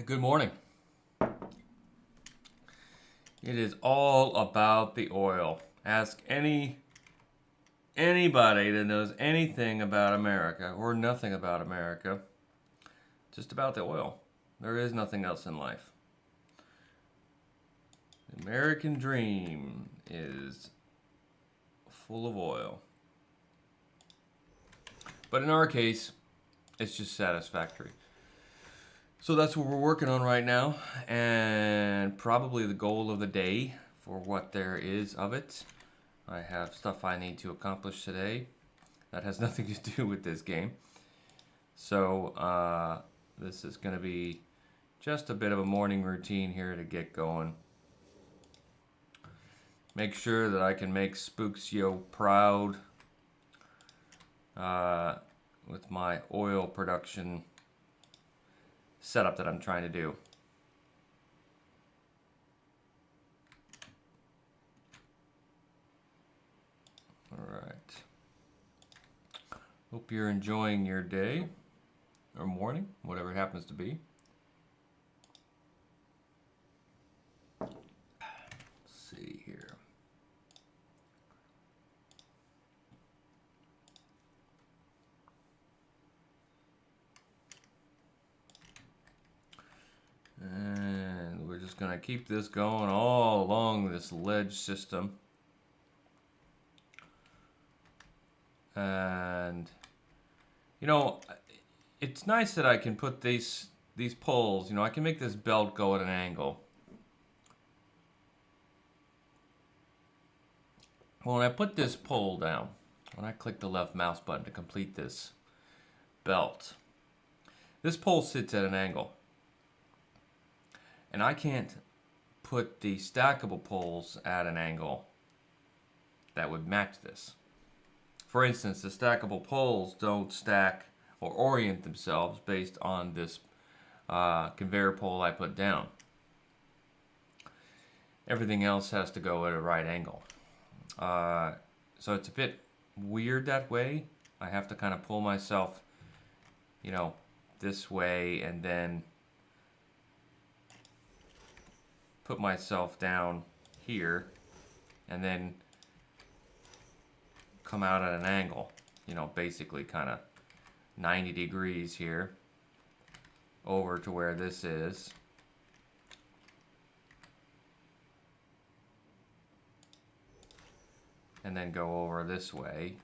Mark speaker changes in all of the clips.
Speaker 1: Good morning. It is all about the oil. Ask anybody that knows anything about America or nothing about America, just about the oil. There is nothing else in life. The American dream is full of oil. But in our case, it's just satisfactory. So that's what we're working on right now, and probably the goal of the day for what there is of it. I have stuff I need to accomplish today that has nothing to do with this game. So this is going to be just a bit of a morning routine here to get going. Make sure that I can make Spooksio proud with my oil production setup that I'm trying to do. All right. Hope you're enjoying your day or morning, whatever it happens to be. Let's see here. And we're just going to keep this going all along this ledge system. And, you know, it's nice that I can put these poles, you know, I can make this belt go at an angle. Well, when I put this pole down, when I click the left mouse button to complete this belt, this pole sits at an angle. And I can't put the stackable poles at an angle that would match this. For instance, the stackable poles don't stack or orient themselves based on this conveyor pole I put down. Everything else has to go at a right angle. So it's a bit weird that way. I have to kind of pull myself, you know, this way and then put myself down here and then come out at an angle, you know, basically kind of 90 degrees here over to where this is. And then go over this way.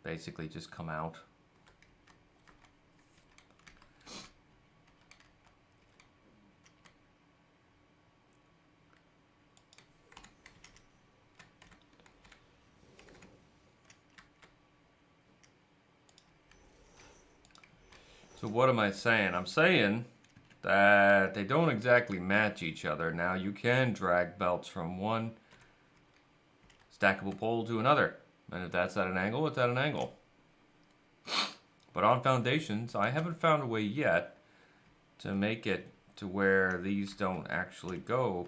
Speaker 1: Basically just come out. So what am I saying? I'm saying that they don't exactly match each other. Now you can drag belts from one stackable pole to another. And if that's at an angle, it's at an angle. But on foundations, I haven't found a way yet to make it to where these don't actually go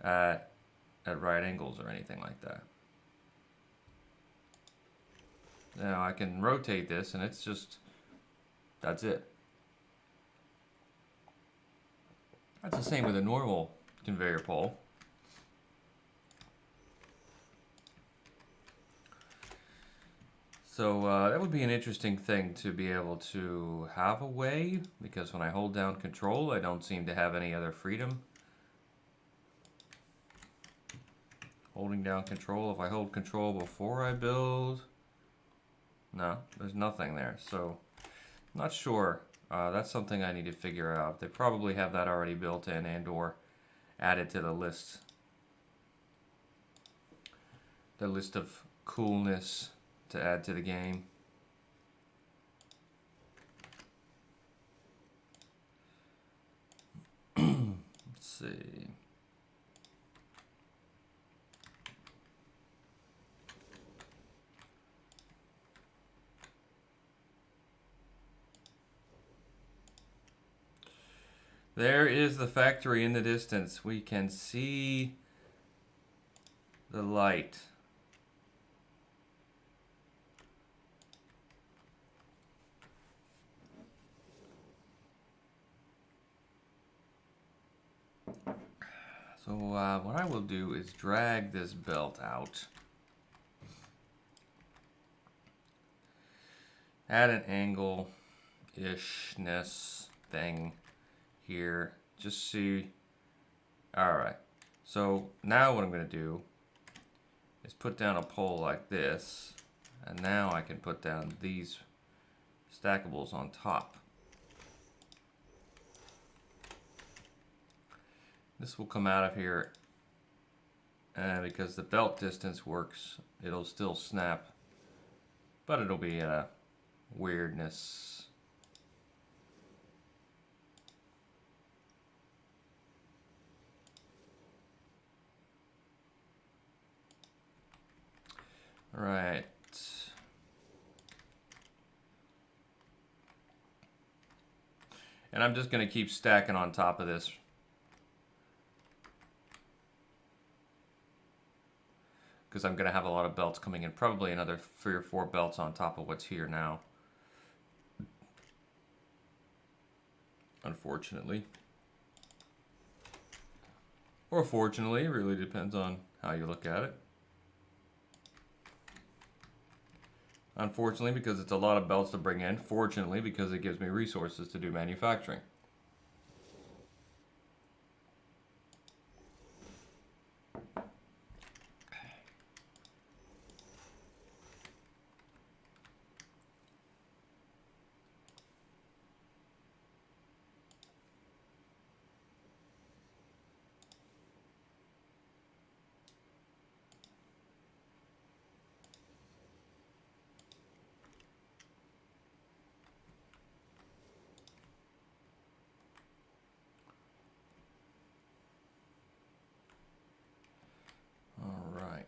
Speaker 1: at right angles or anything like that. Now I can rotate this and it's just, that's it. That's the same with a normal conveyor pole. So that would be an interesting thing to be able to have a way, because when I hold down control, I don't seem to have any other freedom. Holding down control, if I hold control before I build, no, there's nothing there. So I'm not sure That's something I need to figure out. They probably have that already built in and or added to the list. The list of coolness to add to the game. Let's see. There is the factory in the distance. We can see the light. So what I will do is drag this belt out. Add an angle-ishness thing here. Just see. Alright. So now what I'm going to do is put down a pole like this. And now I can put down these stackables on top. This will come out of here, and because the belt distance works, it'll still snap, but it'll be a weirdness. All right. And I'm just going to keep stacking on top of this. Because I'm going to have a lot of belts coming in. Probably another 3 or 4 belts on top of what's here now. Unfortunately. Or fortunately, it really depends on how you look at it. Unfortunately, because it's a lot of belts to bring in. Fortunately, because it gives me resources to do manufacturing. All right.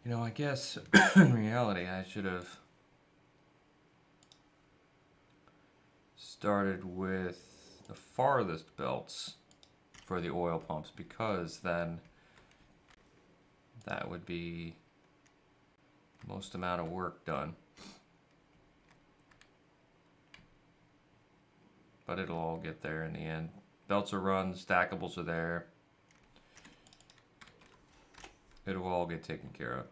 Speaker 1: You know, I guess in reality I should have started with the farthest belts for the oil pumps, because then that would be most amount of work done. But it'll all get there in the end. Belts are run, stackables are there. It'll all get taken care of.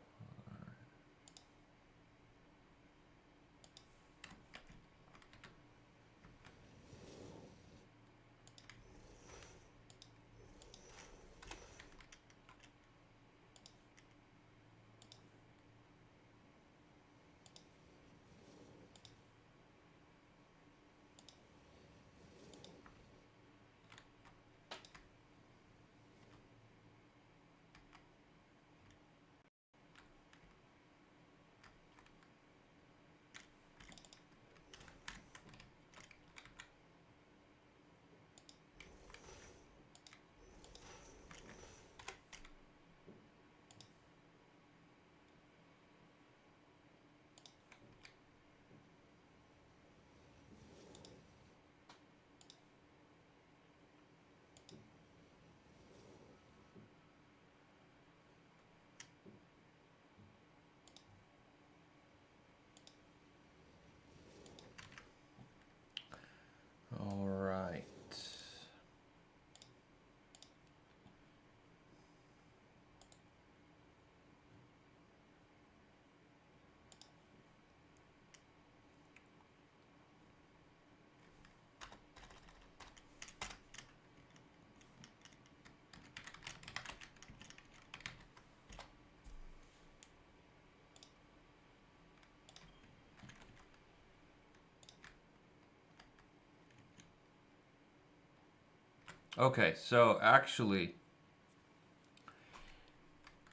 Speaker 1: Okay, so actually,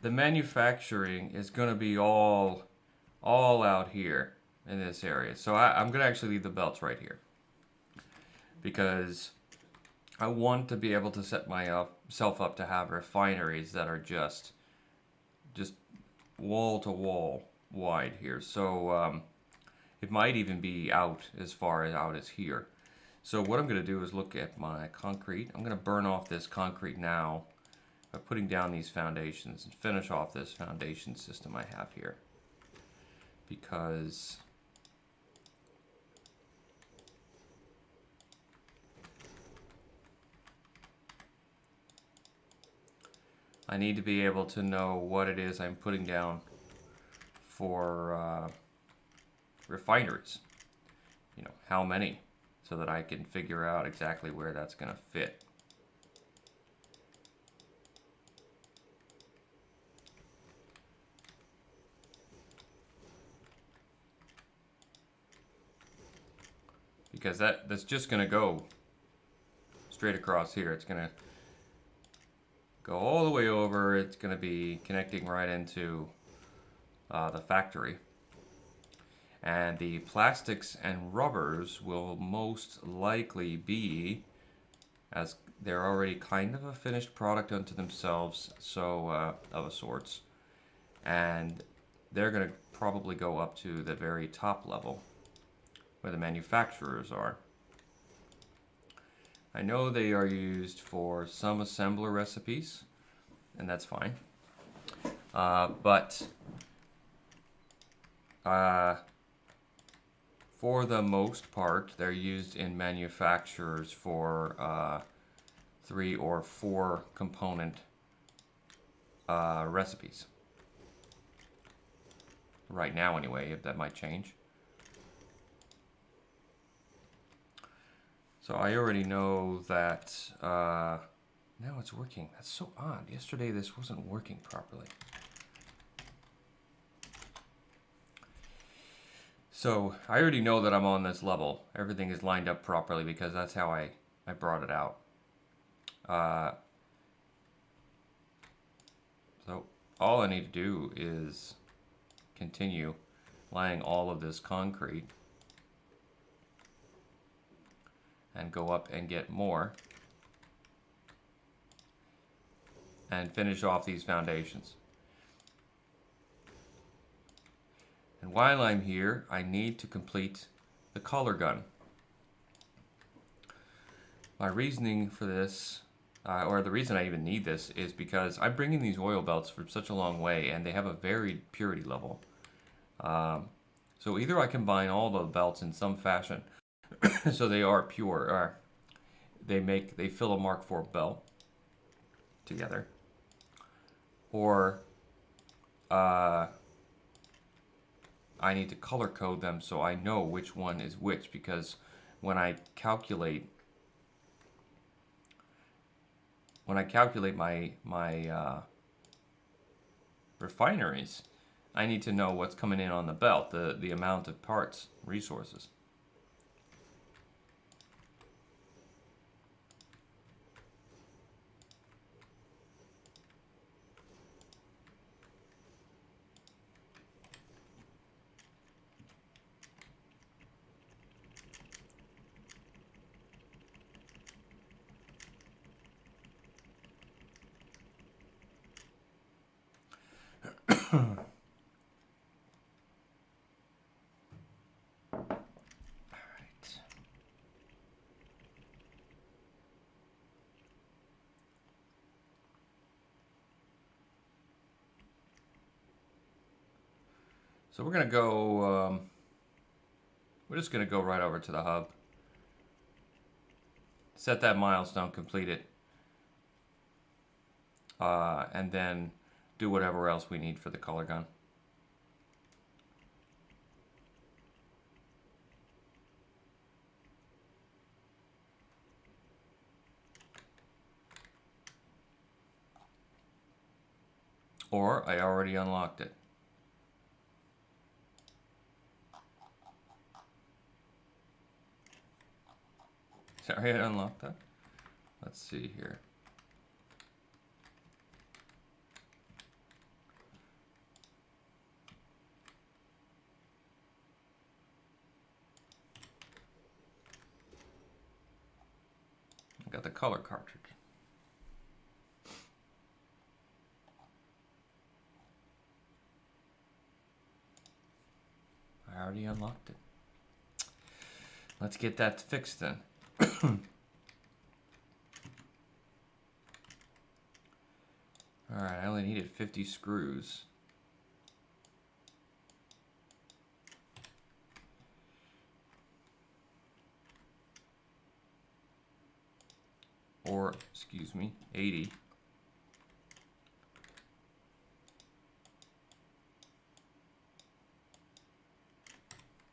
Speaker 1: the manufacturing is going to be all out here in this area. So I'm going to actually leave the belts right here because I want to be able to set myself up to have refineries that are just wall to wall wide here. So it might even be out as far as out as here. So what I'm going to do is look at my concrete. I'm going to burn off this concrete now by putting down these foundations and finish off this foundation system I have here. Because I need to be able to know what it is I'm putting down for refineries. You know, how many, so that I can figure out exactly where that's going to fit. Because that's just going to go straight across here. It's going to go all the way over. It's going to be connecting right into the factory. And the plastics and rubbers will most likely be, as they're already kind of a finished product unto themselves, so of a sorts. And they're going to probably go up to the very top level where the manufacturers are. I know they are used for some assembler recipes, and that's fine. But for the most part, they're used in manufacturers for 3 or 4 component recipes. Right now, anyway, if that might change. So I already know that now it's working. That's so odd. Yesterday this wasn't working properly. So I already know that I'm on this level. Everything is lined up properly because that's how I brought it out. So all I need to do is continue laying all of this concrete and go up and get more and finish off these foundations. And while I'm here, I need to complete the color gun. My reasoning for this, or the reason I even need this, is because I'm bringing these oil belts from such a long way and they have a varied purity level. So either I combine all the belts in some fashion so they are pure, or they fill a Mark IV belt together, or I need to color code them so I know which one is which, because when I calculate my refineries, I need to know what's coming in on the belt, the amount of parts, resources. So we're gonna go, we're just gonna go right over to the hub. Set that milestone, complete it. And then do whatever else we need for the color gun. Or I already unlocked it. Sorry, I unlocked that. Let's see here. I got the color cartridge. I already unlocked it. Let's get that fixed then. Alright, I only needed 50 screws. Or, excuse me, 80.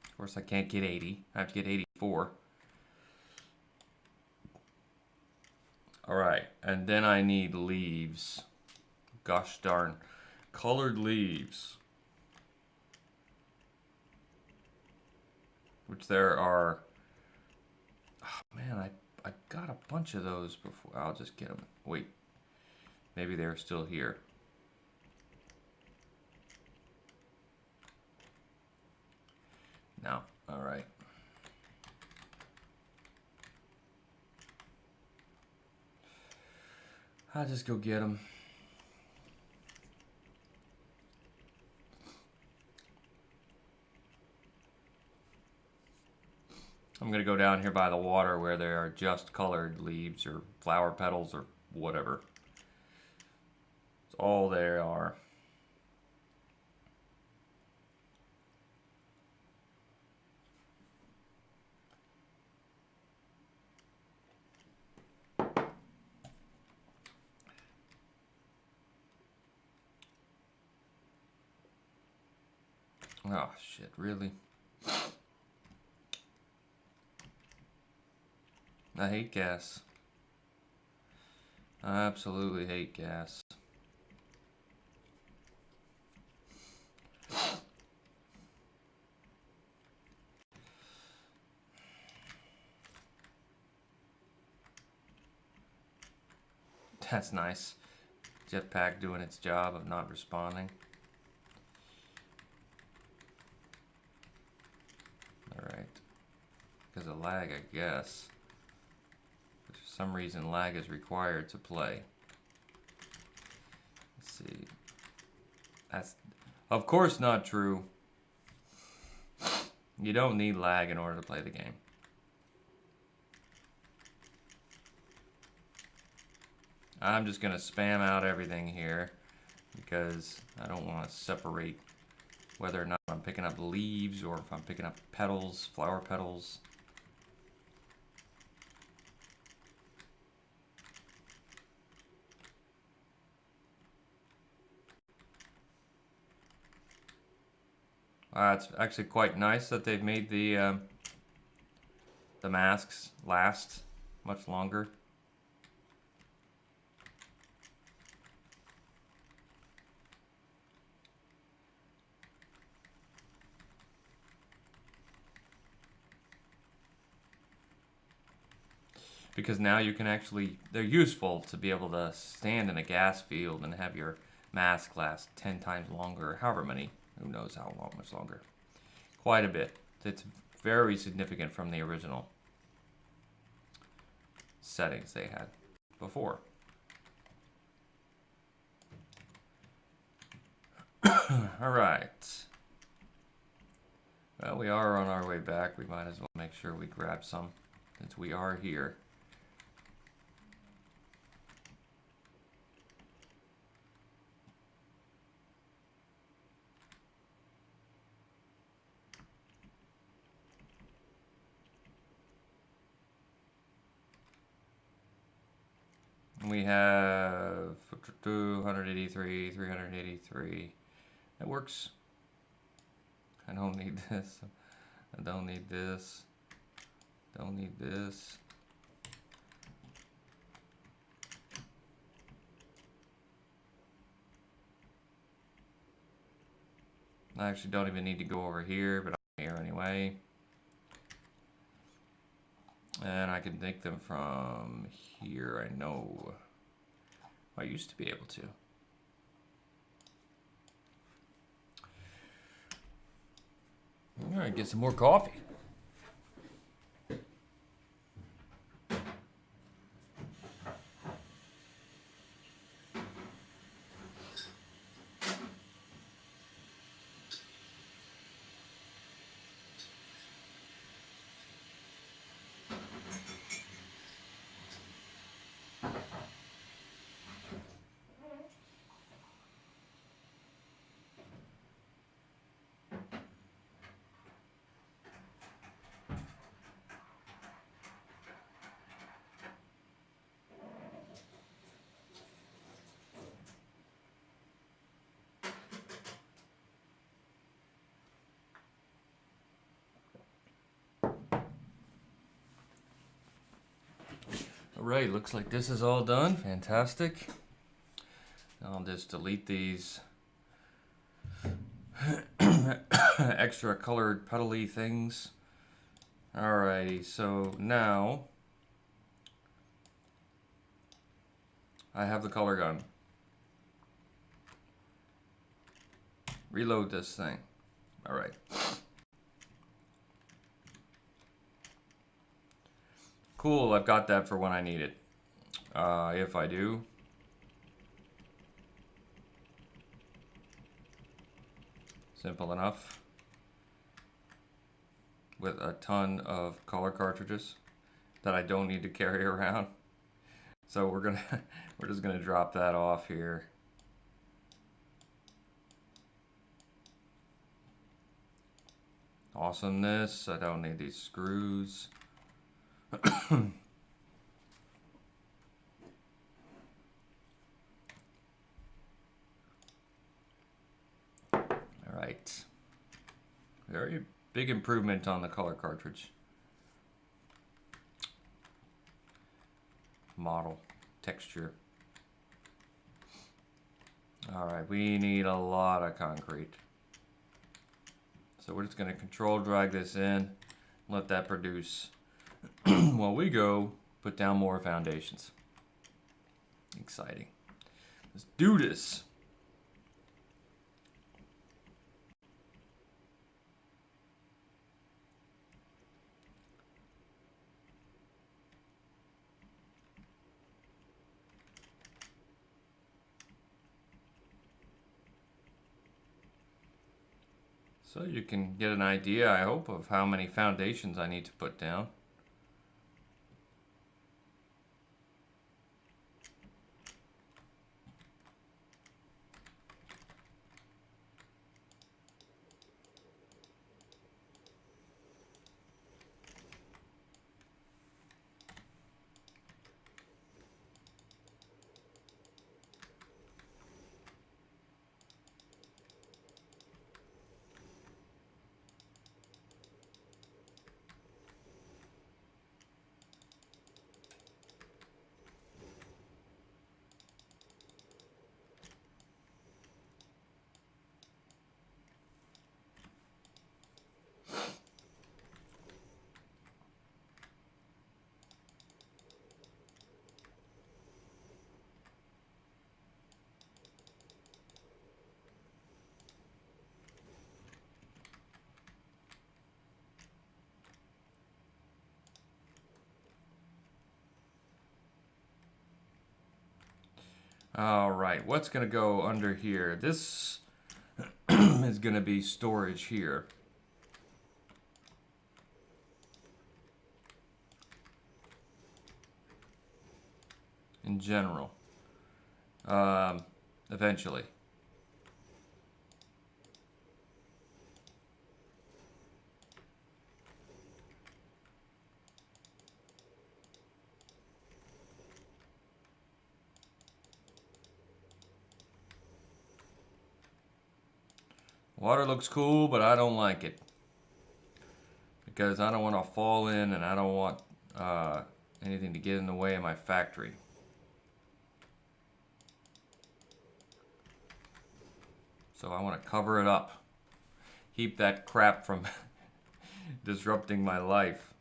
Speaker 1: Of course, I can't get 80. I have to get 84. Alright, and then I need leaves. Gosh darn. Colored leaves. Which there are... Oh, man, I got a bunch of those before. I'll just get them. Wait. Maybe they're still here. No. Alright. I'll just go get them. I'm going to go down here by the water where there are just colored leaves or flower petals or whatever. It's all they are. Oh, shit, really? I hate gas. I absolutely hate gas. That's nice. Jetpack doing its job of not responding. Alright. Because of lag, I guess. For some reason, lag is required to play. Let's see. That's, of course, not true. You don't need lag in order to play the game. I'm just going to spam out everything here because I don't want to separate whether or not I'm picking up leaves or if I'm picking up petals, flower petals. It's actually quite nice that they've made the masks last much longer. Because now you can actually, they're useful to be able to stand in a gas field and have your mask last 10 times longer, however many, who knows how long, much longer. Quite a bit. It's very significant from the original settings they had before. All right. Well, we are on our way back. We might as well make sure we grab some since we are here. We have 283, 383. That works. I don't need this. I don't need this. Don't need this. I actually don't even need to go over here, but I'm here anyway. And I can make them from here, I know. I used to be able to. All right, get some more coffee. Alright, looks like this is all done. Fantastic. I'll just delete these extra colored petally things. Alrighty, so now I have the color gun. Reload this thing. Alright. Cool, I've got that for when I need it. If I do. Simple enough. With a ton of color cartridges that I don't need to carry around. So we're just gonna drop that off here. Awesomeness, I don't need these screws. Alright. Very big improvement on the color cartridge. Model. Texture. Alright, we need a lot of concrete. So we're just going to control drag this in. Let that produce. While we go put down more foundations. Exciting. Let's do this. So you can get an idea, I hope, of how many foundations I need to put down. All right, what's gonna go under here? This is gonna be storage here. In general. Eventually. Water looks cool, but I don't like it. Because I don't want to fall in and I don't want anything to get in the way of my factory. So I want to cover it up. Keep that crap from disrupting my life.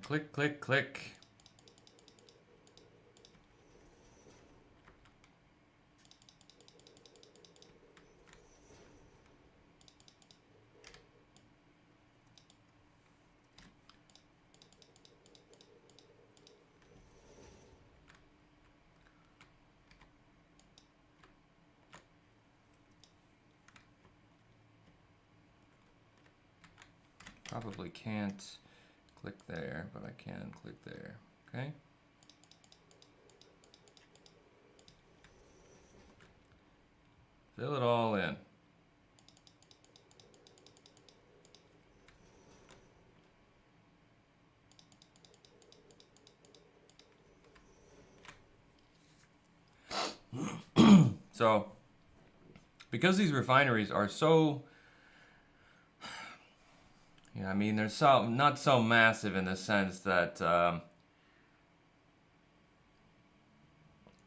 Speaker 1: Click, click, click. Probably can't click there, but I can click there. Okay. Fill it all in. So, because these refineries are so, I mean, they're not so massive in the sense that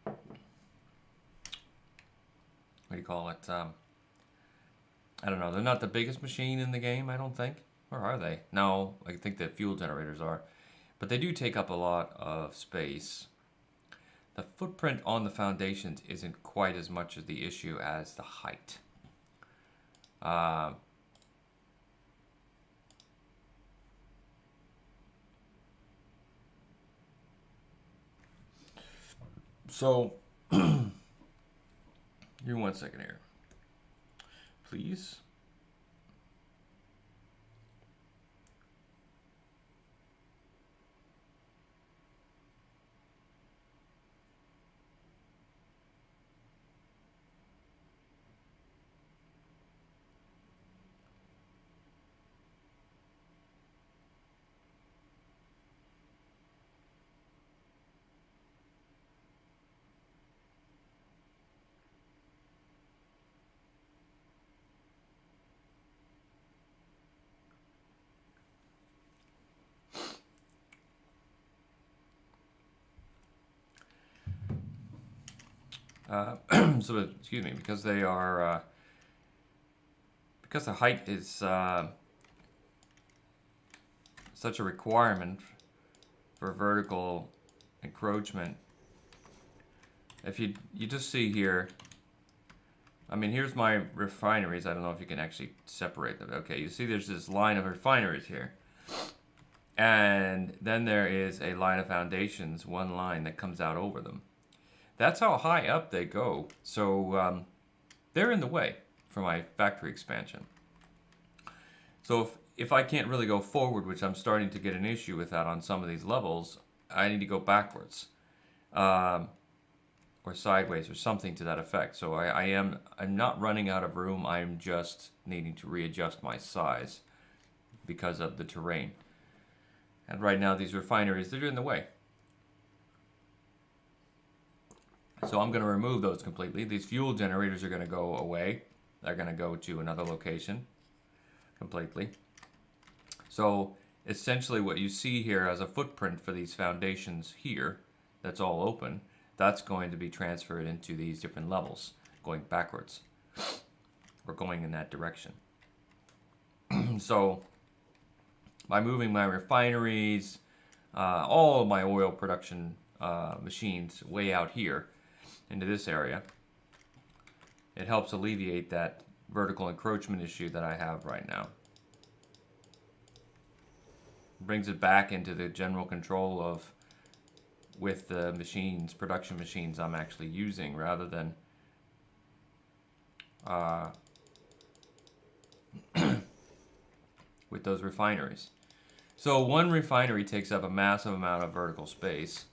Speaker 1: what do you call it? I don't know. They're not the biggest machine in the game, I don't think. Or are they? No, I think the fuel generators are. But they do take up a lot of space. The footprint on the foundations isn't quite as much of the issue as the height. So, give me 1 second here, please. So, excuse me, because they are, because the height is such a requirement for vertical encroachment. If you just see here, I mean, here's my refineries. I don't know if you can actually separate them. Okay, you see there's this line of refineries here. And then there is a line of foundations, one line that comes out over them. That's how high up they go. So they're in the way for my factory expansion. So if I can't really go forward, which I'm starting to get an issue with that on some of these levels, I need to go backwards. Or sideways or something to that effect. So I'm not running out of room. I'm just needing to readjust my size because of the terrain. And right now these refineries, they're in the way. So I'm going to remove those completely. These fuel generators are going to go away. They're going to go to another location completely. So essentially what you see here as a footprint for these foundations here, that's all open, that's going to be transferred into these different levels, going backwards. We're going in that direction. So by moving my refineries, all of my oil production machines way out here into this area, it helps alleviate that vertical encroachment issue that I have right now. Brings it back into the general control of with the machines, production machines I'm actually using, rather than with those refineries. So one refinery takes up a massive amount of vertical space.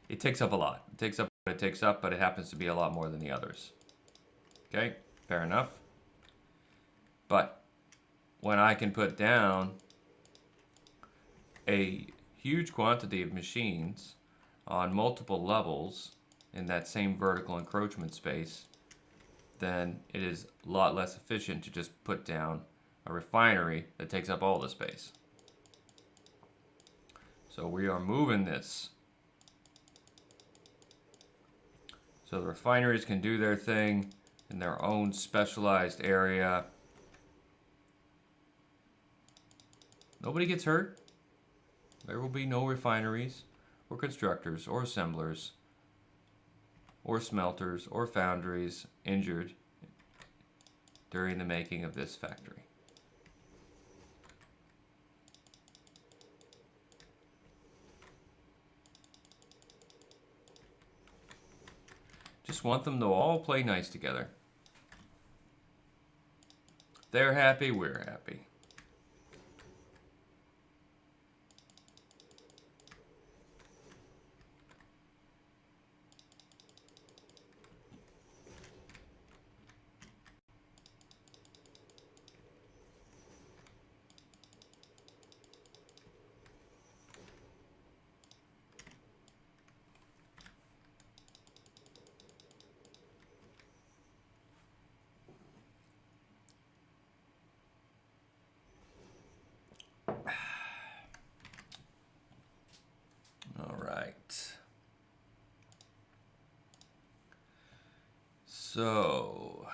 Speaker 1: It takes up a lot. It takes up what it takes up, but it happens to be a lot more than the others. Okay, fair enough. But when I can put down a huge quantity of machines on multiple levels in that same vertical encroachment space, then it is a lot less efficient to just put down a refinery that takes up all the space. So we are moving this. So the refineries can do their thing in their own specialized area. Nobody gets hurt. There will be no refineries, or constructors, or assemblers, or smelters, or foundries injured during the making of this factory. Just want them to all play nice together. They're happy, we're happy. All right. So,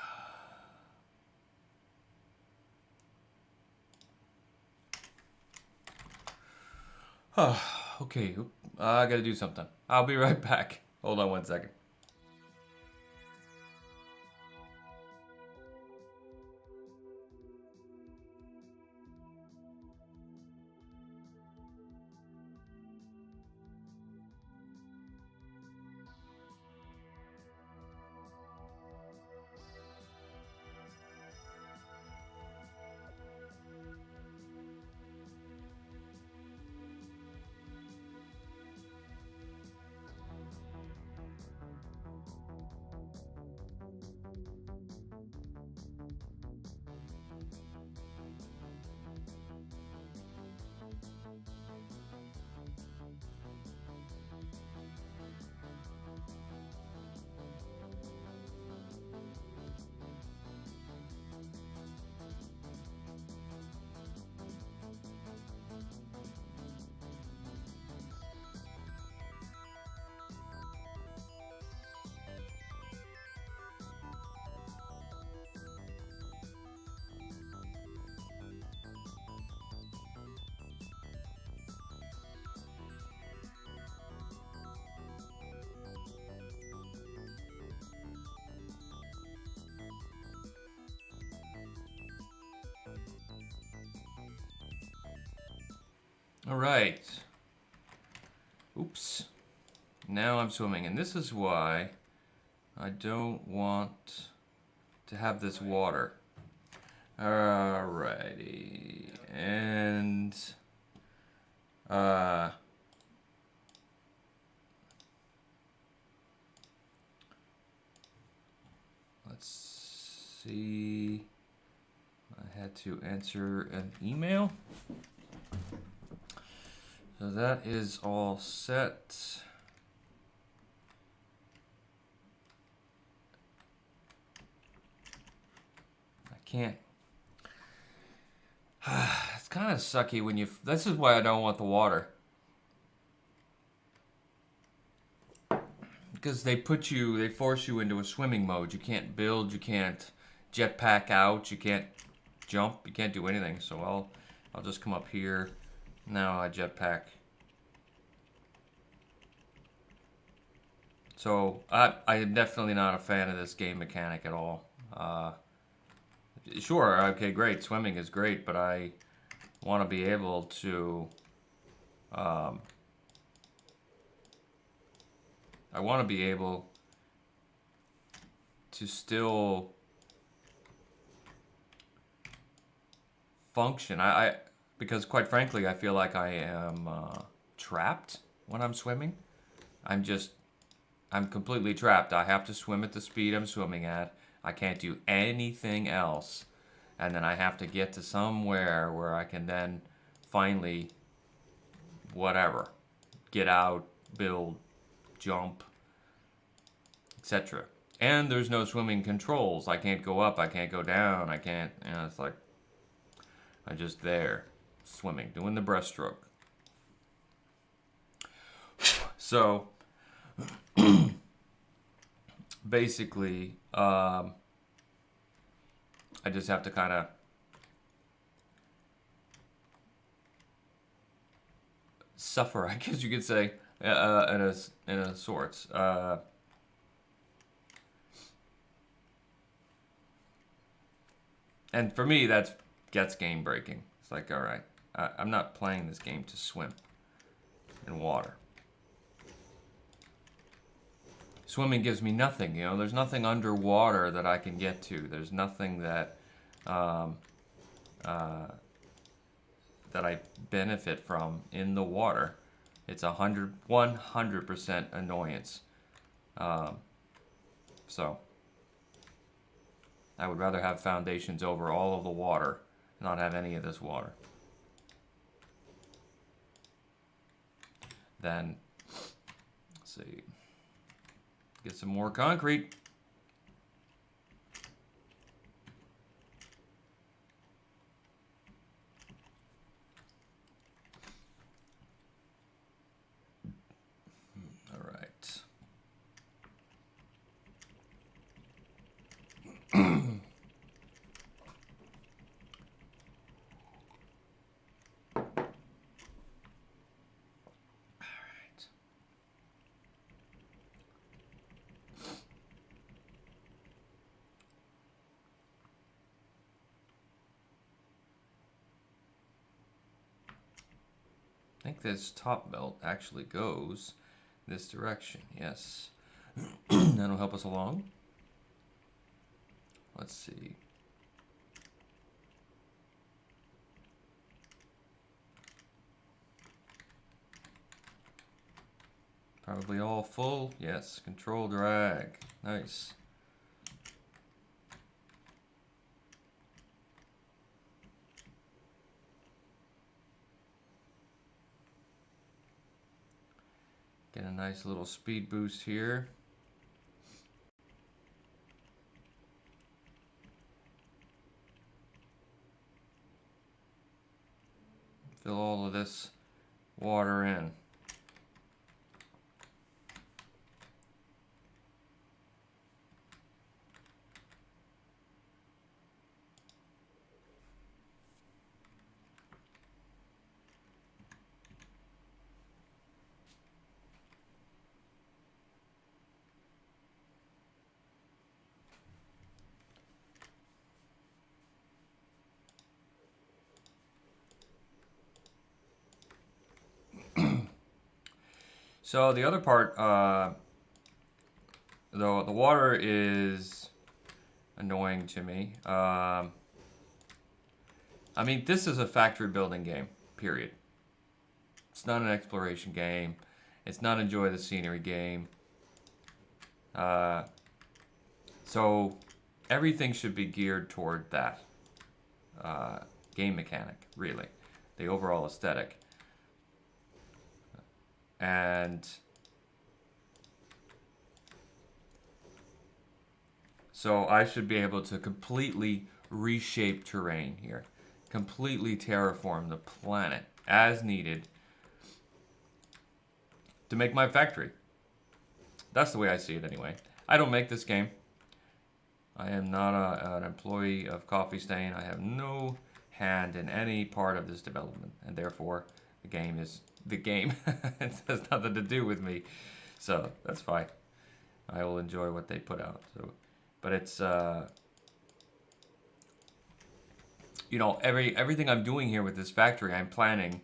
Speaker 1: okay, I gotta do something. I'll be right back. Hold on one second. All right. Oops. Now I'm swimming, and this is why I don't want to have this water. Alrighty. And let's see. I had to answer an email. So that is all set. I can't. It's kind of sucky when you. This is why I don't want the water. Because they force you into a swimming mode. You can't build, you can't jetpack out, you can't jump, you can't do anything. So I'll just come up here. Now I jetpack. So I am definitely not a fan of this game mechanic at all. Sure, okay, great. Swimming is great, but I want to be able to. I want to be able to still function. Because quite frankly, I feel like I am trapped when I'm swimming. I'm completely trapped. I have to swim at the speed I'm swimming at. I can't do anything else. And then I have to get to somewhere where I can then finally, whatever, get out, build, jump, etc. And there's no swimming controls. I can't go up, I can't go down, I can't, it's like, I'm just there, swimming, doing the breaststroke. So, basically, I just have to kind of suffer, I guess you could say, in a sorts. And for me, that gets game breaking. It's like, all right, I'm not playing this game to swim in water. Swimming gives me nothing, you know. There's nothing underwater that I can get to. There's nothing that um, that I benefit from in the water. It's 100% annoyance. Um, so I would rather have foundations over all of the water, not have any of this water. Then, let's see, get some more concrete. All right. I think this top belt actually goes this direction. Yes. That'll help us along. Let's see. Probably all full. Yes. Control drag. Nice. Get a nice little speed boost here. Fill all of this water in. So the other part, the water is annoying to me. I mean, this is a factory building game, period. It's not an exploration game. It's not enjoy the scenery game. So everything should be geared toward that game mechanic, really. The overall aesthetic. And so I should be able to completely reshape terrain here. Completely terraform the planet as needed to make my factory. That's the way I see it anyway. I don't make this game. I am not an employee of Coffee Stain. I have no hand in any part of this development, and therefore the game is the game. It has nothing to do with me, so that's fine. I will enjoy what they put out. So, but it's you know, everything I'm doing here with this factory, I'm planning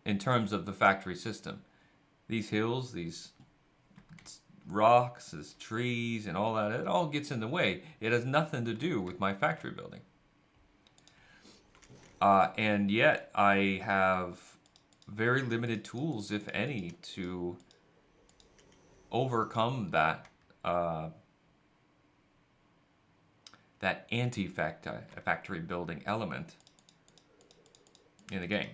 Speaker 1: in terms of the factory system. These hills, these rocks, these trees, and all that, it all gets in the way. It has nothing to do with my factory building. And yet, I have very limited tools, if any, to overcome that that anti-factory building element in the game.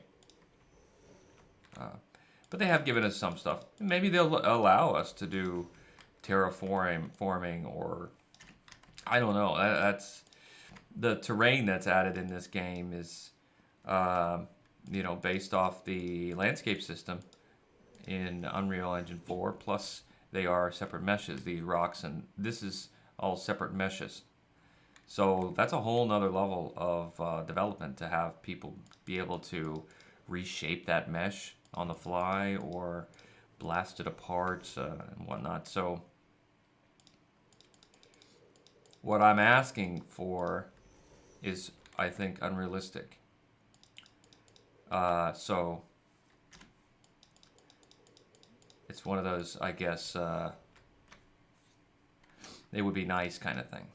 Speaker 1: But they have given us some stuff. Maybe they'll allow us to do terraforming, or I don't know. That's the terrain that's added in this game is, you know, based off the landscape system in Unreal Engine 4. Plus, they are separate meshes. These rocks and this is all separate meshes. So that's a whole nother level of development to have people be able to reshape that mesh on the fly or blast it apart and whatnot. So what I'm asking for is, I think, unrealistic. So it's one of those, I guess, it would be nice kind of thing.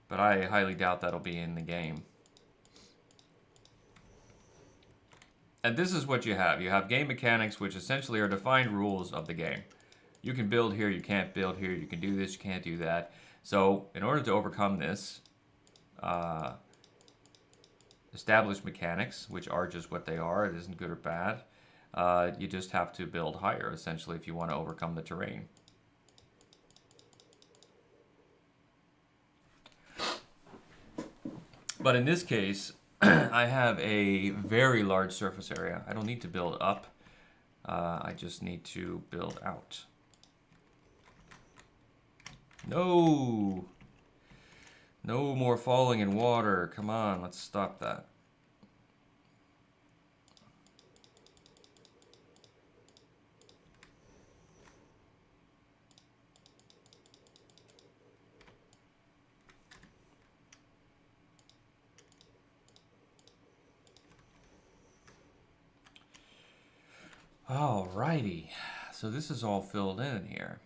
Speaker 1: But I highly doubt that'll be in the game. And this is what you have. You have game mechanics, which essentially are defined rules of the game. You can build here, you can't build here, you can do this, you can't do that. So, in order to overcome this, established mechanics, which are just what they are, it isn't good or bad, you just have to build higher, essentially, if you want to overcome the terrain. But in this case, I have a very large surface area. I don't need to build up. I just need to build out. No! No more falling in water. Come on, let's stop that. Alrighty, so this is all filled in here.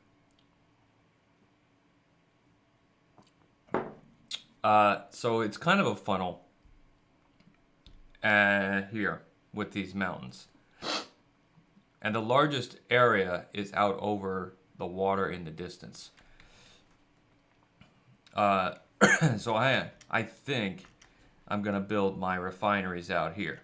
Speaker 1: So it's kind of a funnel here with these mountains. And the largest area is out over the water in the distance. So I think I'm going to build my refineries out here.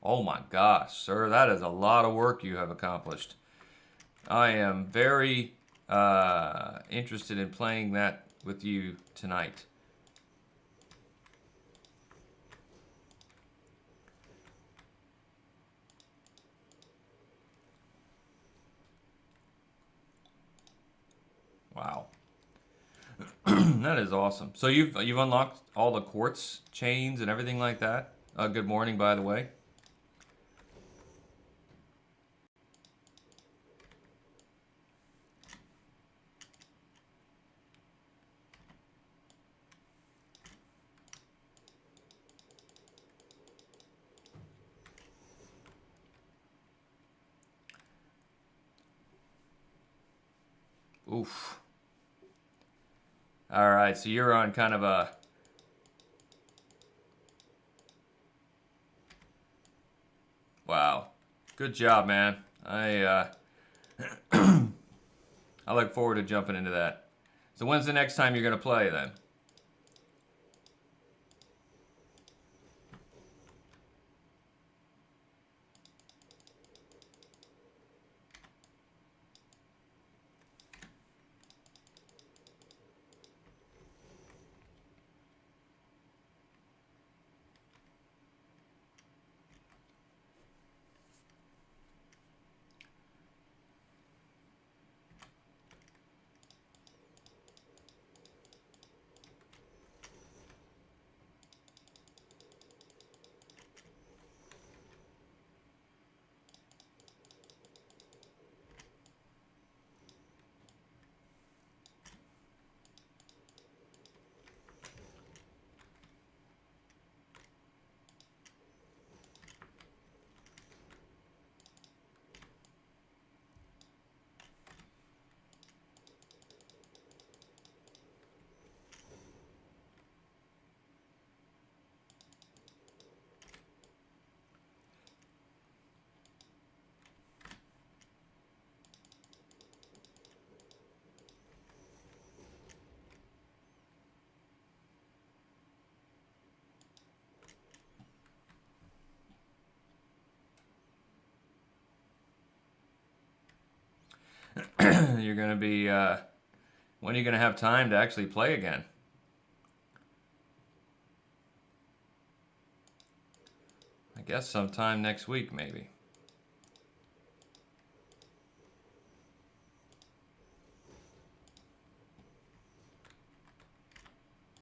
Speaker 1: Oh my gosh, sir, that is a lot of work you have accomplished. I am very interested in playing that with you tonight. Wow. That is awesome. So you've unlocked all the quartz chains and everything like that? Good morning, by the way. Oof. All right, so you're on kind of a... Wow. Good job, man. I look forward to jumping into that. So when's the next time you're going to play, then? You're going to be... when are you going to have time to actually play again? I guess sometime next week, maybe.